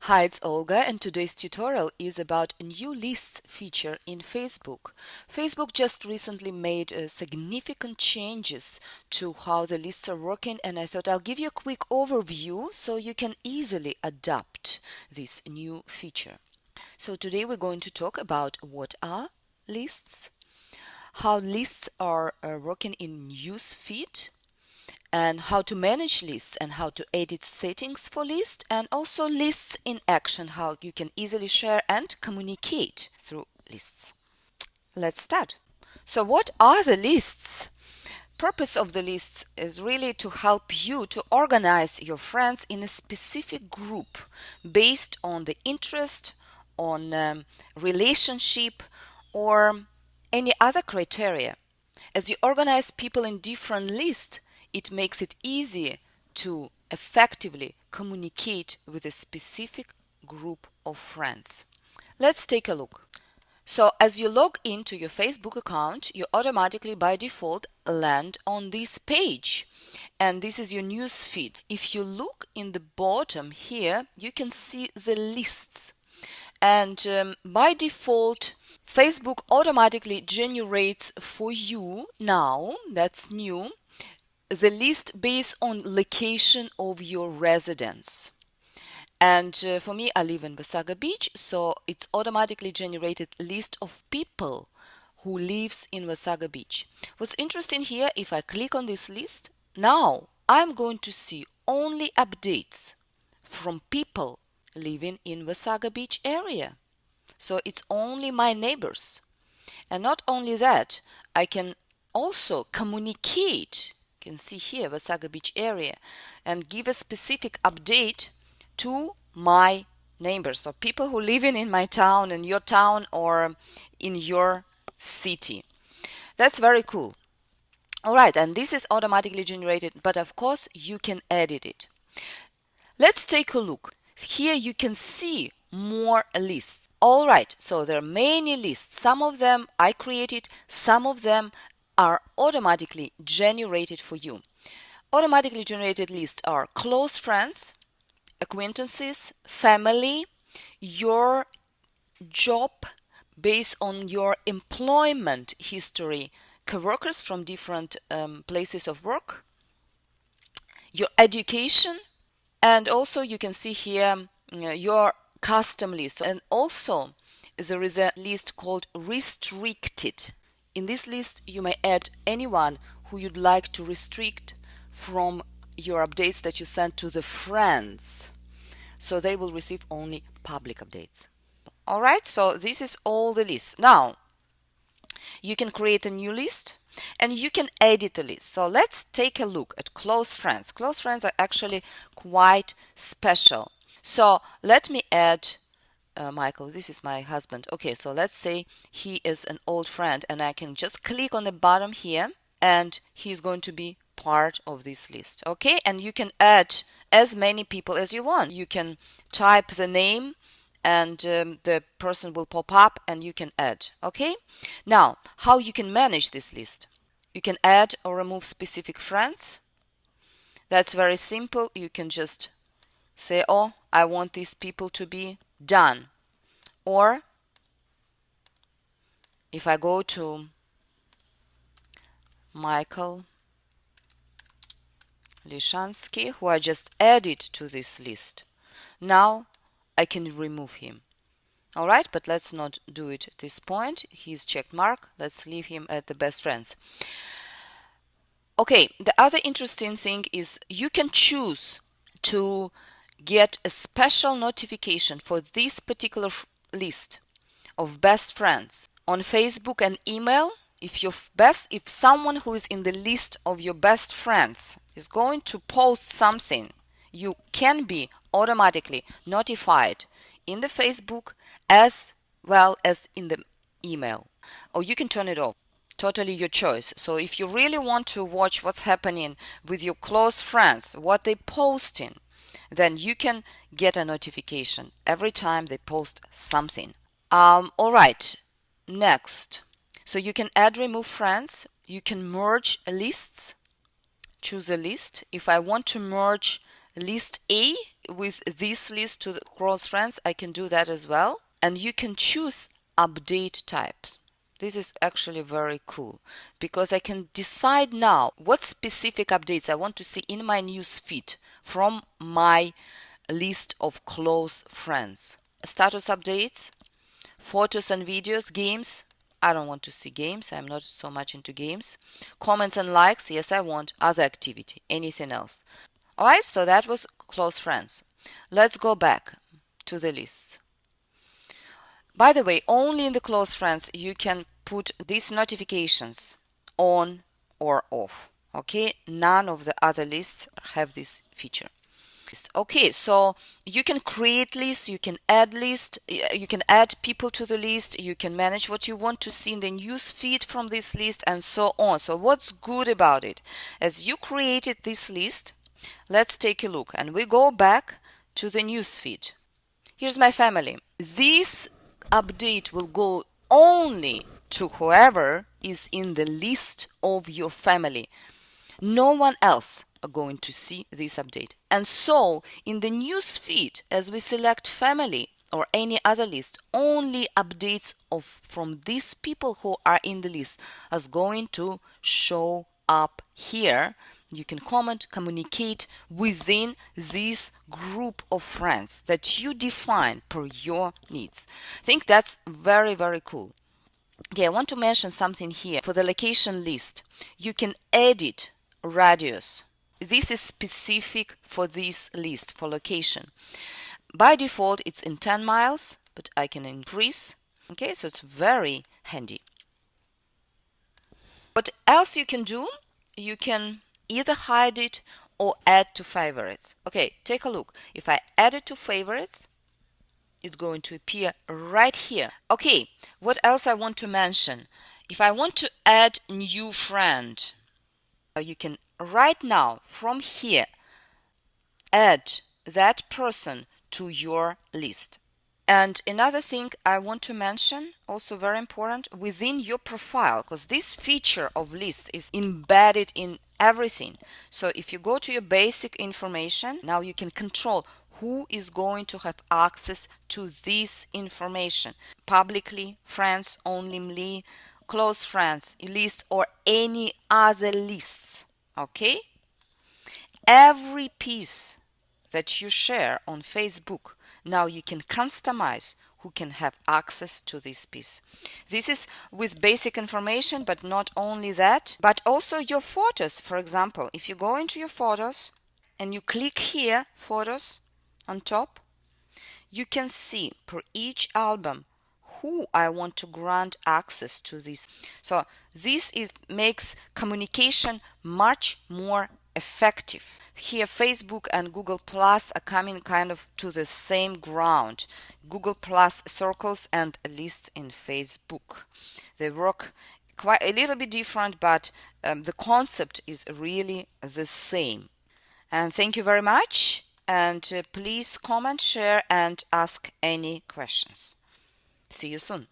Hi, it's Olga, and today's tutorial is about a new lists feature in Facebook. Facebook just recently made significant changes to how the lists are working, and I thought I'll give you a quick overview so you can easily adapt this new feature. So today we're going to talk about what are lists, how lists are working in Newsfeed, and how to manage lists and how to edit settings for lists, and also lists in action, how you can easily share and communicate through lists. Let's start. So what are the lists? Purpose of the lists is really to help you to organize your friends in a specific group based on the interest, on relationship, or any other criteria. As you organize people in different lists, it makes it easier to effectively communicate with a specific group of friends. Let's take a look. So as you log into your Facebook account, you automatically by default land on this page, and this is your news feed. If you look in the bottom here, you can see the lists, and by default Facebook automatically generates for you now, that's new, the list based on location of your residence. And for me, I live in Wasaga Beach, so it's automatically generated list of people who lives in Wasaga Beach. What's interesting here, if I click on this list, now I'm going to see only updates from people living in Wasaga Beach area. So it's only my neighbors. And not only that, I can also communicate, you can see here Wasaga Beach area, and give a specific update to my neighbors, so people who live in my town, in your town, or in your city. That's very cool. Alright, and this is automatically generated, but of course you can edit it. Let's take a look. Here you can see more lists. Alright, so there are many lists. Some of them I created, some of them are automatically generated for you. Automatically generated lists are close friends, acquaintances, family, your job based on your employment history, coworkers from different places of work, your education, and also you can see here your custom list. And also there is a list called restricted. In this list you may add anyone who you'd like to restrict from your updates that you send to the friends, so they will receive only public updates. Alright, so this is all the lists. Now you can create a new list and you can edit the list. So let's take a look at close friends. Close friends are actually quite special. So let me add Michael. This is my husband. Okay, so let's say he is an old friend, and I can just click on the bottom here and he's going to be part of this list. Okay, and you can add as many people as you want. You can type the name and the person will pop up and you can add. Okay, now how you can manage this list? You can add or remove specific friends. That's very simple. You can just say, oh, I want these people to be done. Or if I go to Michael Lishansky, who I just added to this list, now I can remove him. Alright, but let's not do it at this point. He's checked mark. Let's leave him at the best friends. Okay, the other interesting thing is you can choose to get a special notification for this particular list of best friends on Facebook and email. If someone who is in the list of your best friends is going to post something, you can be automatically notified in the Facebook as well as in the email, or you can turn it off. Totally your choice. So if you really want to watch what's happening with your close friends, what they posting, then you can get a notification every time they post something. All right, next. So you can add, remove friends. You can merge lists. Choose a list. If I want to merge list A with this list to the close friends, I can do that as well. And you can choose update types. This is actually very cool because I can decide now what specific updates I want to see in my news feed from my list of close friends. Status updates, photos and videos, games. I don't want to see games. I'm not so much into games. Comments and likes. Yes, I want. Other activity. Anything else. Alright, so that was close friends. Let's go back to the lists. By the way, only in the close friends you can put these notifications on or off. Okay, none of the other lists have this feature. Okay, so you can create lists, you can add lists, you can add people to the list, you can manage what you want to see in the news feed from this list, and so on. So what's good about it? As you created this list, let's take a look, and we go back to the news feed. Here's my family. This update will go only to whoever is in the list of your family. No one else are going to see this update. And so in the news feed, as we select family or any other list, only updates from these people who are in the list are going to show up here. You can comment, communicate within this group of friends that you define per your needs. I think that's very, very cool. Okay, I want to mention something here. For the location list, you can edit radius. This is specific for this list, for location. By default, it's in 10 miles, but I can increase. Okay, so it's very handy. What else you can do? You can either hide it or add to favorites. Okay, take a look. If I add it to favorites, it's going to appear right here. Okay, what else I want to mention? If I want to add new friend, you can right now from here add that person to your list. And another thing I want to mention, also very important, within your profile, because this feature of list is embedded in everything. So if you go to your basic information, now you can control who is going to have access to this information. Publicly, friends, only, close friends, list, or any other lists. Okay? Every piece that you share on Facebook, now you can customize who can have access to this piece. This is with basic information, but not only that, but also your photos. For example, if you go into your photos and you click here, photos on top, you can see per each album who I want to grant access to this. So this makes communication much more effective. Here Facebook and Google Plus are coming kind of to the same ground. Google Plus circles and lists in Facebook. They work quite a little bit different, but the concept is really the same. And thank you very much. And please comment, share, and ask any questions. See you soon.